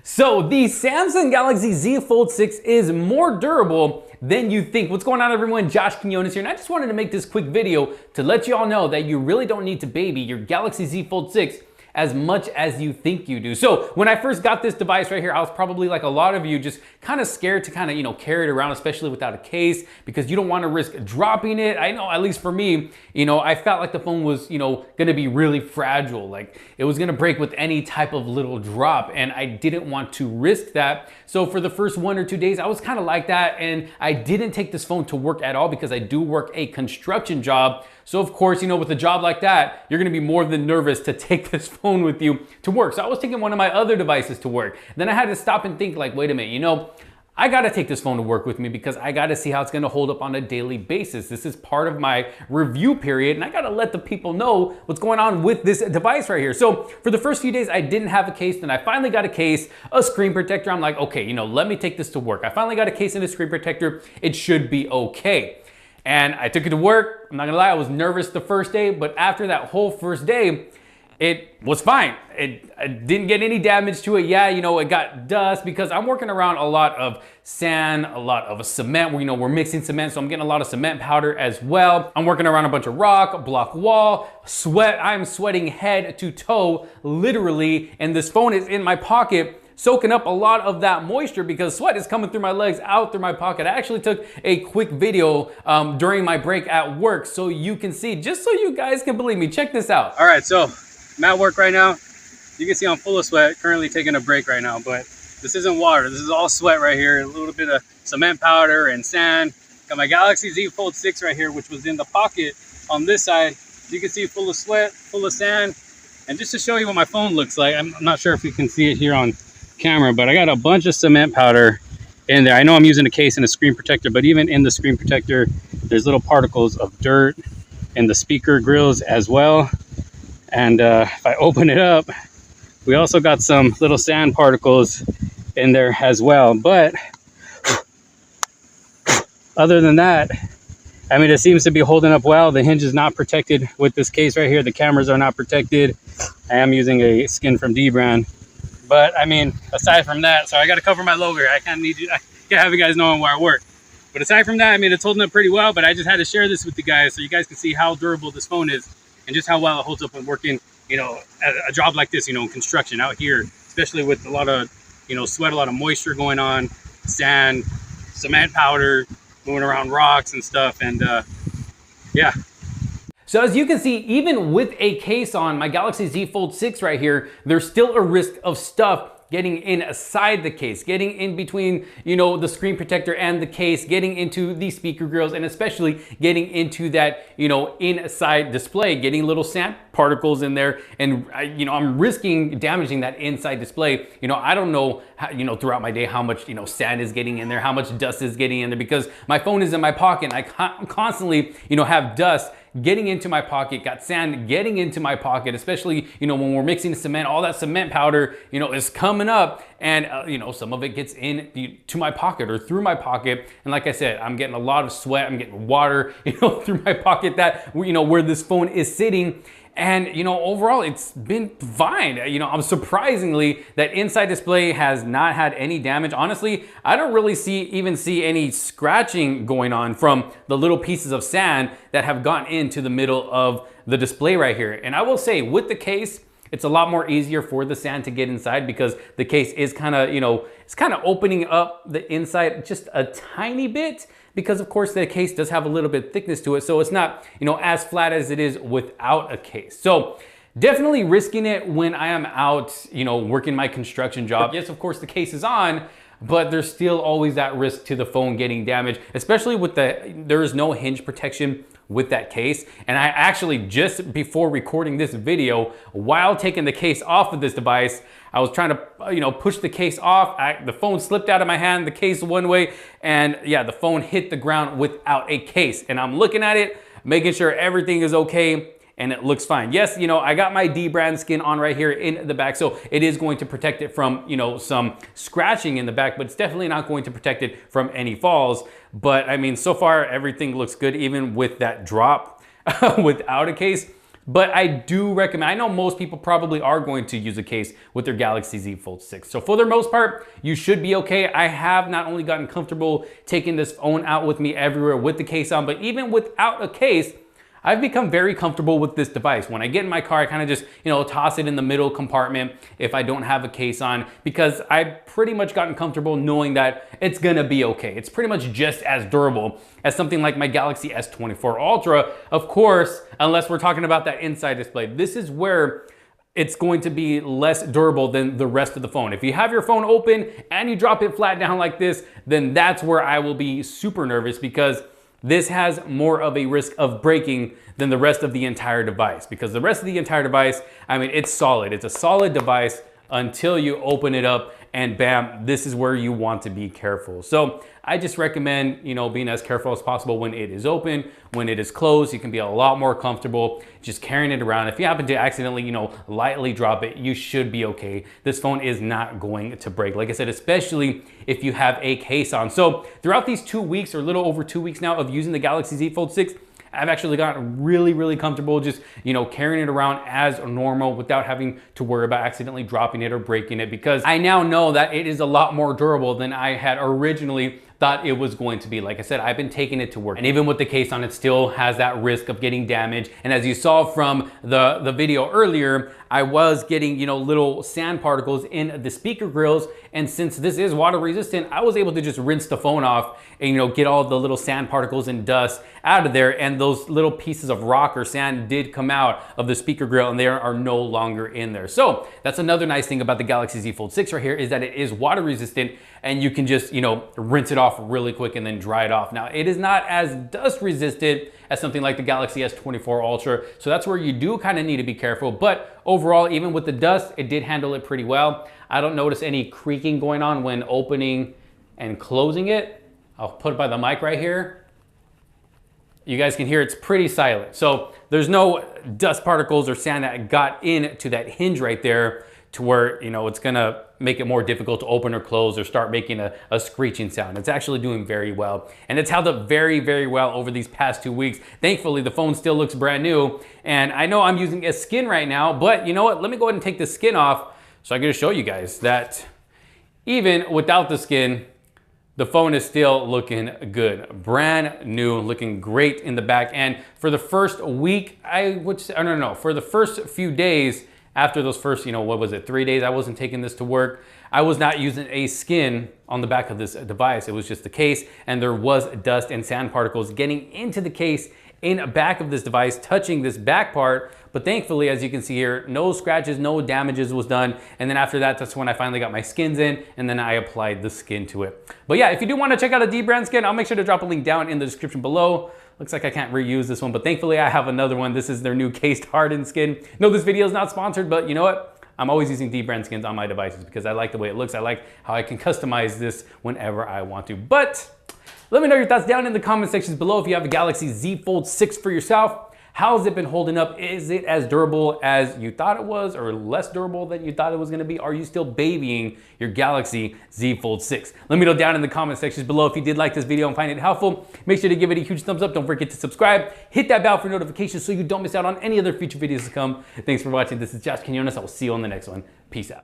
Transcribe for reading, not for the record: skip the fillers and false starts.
So the Samsung Galaxy Z Fold 6 is more durable than you think. What's going on, everyone? Josh Quinones here, and I just wanted to make this quick video to let you all know that you really don't need to baby your Galaxy Z Fold 6 as much as you think you do. So when I first got this device right here, I was probably like a lot of you, just kind of scared to kind of, carry it around, especially without a case, because you don't want to risk dropping it. I know, at least for me, I felt like the phone was, gonna be really fragile. Like it was gonna break with any type of little drop, and I didn't want to risk that. So for the first 1 or 2 days, I was kind of like that, and I didn't take this phone to work at all because I do work a construction job. So of course, with a job like that, you're gonna be more than nervous to take this phone with you to work. So I was taking one of my other devices to work. Then I had to stop and think like, wait a minute, I gotta take this phone to work with me because I gotta see how it's gonna hold up on a daily basis. This is part of my review period, and I gotta let the people know what's going on with this device right here. So for the first few days, I didn't have a case. Then I finally got a case, a screen protector. I'm like, okay, let me take this to work. I finally got a case and a screen protector. It should be okay. And I took it to work. I'm not gonna lie, I was nervous the first day, but after that whole first day, it was fine. I didn't get any damage to it. Yeah, it got dust because I'm working around a lot of sand, a lot of cement. We're mixing cement, so I'm getting a lot of cement powder as well. I'm working around a bunch of rock, block wall, sweat. I'm sweating head to toe, literally, and this phone is in my pocket, soaking up a lot of that moisture because sweat is coming through my legs, out through my pocket. I actually took a quick video during my break at work so you can see, just so you guys can believe me. Check this out. All right, so I'm at work right now. You can see I'm full of sweat, currently taking a break right now, but this isn't water. This is all sweat right here. A little bit of cement powder and sand. Got my Galaxy Z Fold 6 right here, which was in the pocket on this side. You can see full of sweat, full of sand. And just to show you what my phone looks like, I'm not sure if you can see it here on camera, but I got a bunch of cement powder in there. I know I'm using a case and a screen protector, but even in the screen protector, there's little particles of dirt in the speaker grills as well. And if I open it up, we also got some little sand particles in there as well. But other than that, I mean, it seems to be holding up well. The hinge is not protected with this case right here. The cameras are not protected. I am using a skin from Dbrand. But I mean, aside from that, so I got to cover my logo here. I can't have you guys knowing where I work. But aside from that, I mean, it's holding up pretty well. But I just had to share this with you guys so you guys can see how durable this phone is and just how well it holds up when working, at a job like this, in construction out here, especially with a lot of, sweat, a lot of moisture going on, sand, cement powder, moving around rocks and stuff. And yeah. So as you can see, even with a case on my Galaxy Z Fold 6 right here, there's still a risk of stuff getting inside the case, getting in between, the screen protector and the case, getting into the speaker grills, and especially getting into that, inside display, getting little sand particles in there. And I'm risking damaging that inside display. I don't know how, throughout my day how much, sand is getting in there, how much dust is getting in there, because my phone is in my pocket and I constantly, have dust getting into my pocket, got sand getting into my pocket, especially, when we're mixing cement, all that cement powder, is coming up, and some of it gets to my pocket or through my pocket. And like I said, I'm getting a lot of sweat, I'm getting water, through my pocket, that, where this phone is sitting. And overall it's been fine. I'm surprisingly that inside display has not had any damage. Honestly, I don't really even see any scratching going on from the little pieces of sand that have gone into the middle of the display right here. And I will say, with the case, it's a lot more easier for the sand to get inside because the case is kind of, it's kind of opening up the inside just a tiny bit, because of course the case does have a little bit of thickness to it. So it's not, as flat as it is without a case. So definitely risking it when I am out, working my construction job. Yes, of course the case is on, but there's still always that risk to the phone getting damaged, especially with there is no hinge protection with that case. And I actually, just before recording this video, while taking the case off of this device, I was trying to, push the case off. The phone slipped out of my hand, the case one way, and yeah, the phone hit the ground without a case. And I'm looking at it, making sure everything is okay, and it looks fine. Yes, I got my Dbrand skin on right here in the back, so it is going to protect it from, some scratching in the back, but it's definitely not going to protect it from any falls. But I mean, so far everything looks good, even with that drop without a case. But I do recommend, I know most people probably are going to use a case with their Galaxy Z Fold 6. So for the most part, you should be okay. I have not only gotten comfortable taking this phone out with me everywhere with the case on, but even without a case, I've become very comfortable with this device. When I get in my car, I kind of just, toss it in the middle compartment if I don't have a case on, because I've pretty much gotten comfortable knowing that it's gonna be okay. It's pretty much just as durable as something like my Galaxy S24 Ultra. Of course, unless we're talking about that inside display. This is where it's going to be less durable than the rest of the phone. If you have your phone open and you drop it flat down like this, then that's where I will be super nervous, because this has more of a risk of breaking than the rest of the entire device, because the rest of the entire device, I mean, it's solid. It's a solid device until you open it up, and bam, this is where you want to be careful. So I just recommend, being as careful as possible when it is open. When it is closed, you can be a lot more comfortable just carrying it around. If you happen to accidentally, lightly drop it, you should be okay. This phone is not going to break. Like I said, especially if you have a case on. So throughout these 2 weeks, or a little over 2 weeks now of using the Galaxy Z Fold 6, I've actually gotten really, really comfortable just, carrying it around as normal without having to worry about accidentally dropping it or breaking it, because I now know that it is a lot more durable than I had originally thought it was going to be. Like I said, I've been taking it to work, and even with the case on, it still has that risk of getting damaged. And as you saw from the video earlier, I was getting, little sand particles in the speaker grills. And since this is water resistant, I was able to just rinse the phone off and, get all the little sand particles and dust out of there. And those little pieces of rock or sand did come out of the speaker grill, and they are no longer in there. So that's another nice thing about the Galaxy Z Fold 6 right here, is that it is water resistant, and you can just, rinse it off really quick and then dry it off. Now, it is not as dust resistant as something like the Galaxy S24 Ultra. So that's where you do kind of need to be careful. But overall, even with the dust, it did handle it pretty well. I don't notice any creaking going on when opening and closing it. I'll put it by the mic right here. You guys can hear it's pretty silent. So there's no dust particles or sand that got into that hinge right there to where, it's gonna make it more difficult to open or close or start making a screeching sound. It's actually doing very well. And it's held up very, very well over these past 2 weeks. Thankfully, the phone still looks brand new. And I know I'm using a skin right now, but you know what? Let me go ahead and take the skin off so I can show you guys that even without the skin, the phone is still looking good. Brand new, looking great in the back. And for the first week, I would say, no, for the first few days, after those first, 3 days I wasn't taking this to work, I was not using a skin on the back of this device. It was just the case, and there was dust and sand particles getting into the case in back of this device, touching this back part. But thankfully, as you can see here, no scratches, no damages was done. And then after that, that's when I finally got my skins in, and then I applied the skin to it. But yeah, if you do want to check out a dbrand skin, I'll make sure to drop a link down in the description below. Looks like I can't reuse this one, but thankfully I have another one. This is their new cased hardened skin. No, this video is not sponsored, but you know what? I'm always using dbrand skins on my devices because I like the way it looks. I like how I can customize this whenever I want to. But let me know your thoughts down in the comment sections below. If you have a Galaxy Z Fold 6 for yourself, how's it been holding up? Is it as durable as you thought it was, or less durable than you thought it was gonna be? Are you still babying your Galaxy Z Fold 6? Let me know down in the comment sections below. If you did like this video and find it helpful, make sure to give it a huge thumbs up. Don't forget to subscribe. Hit that bell for notifications so you don't miss out on any other future videos to come. Thanks for watching. This is Josh Quinones. I will see you on the next one. Peace out.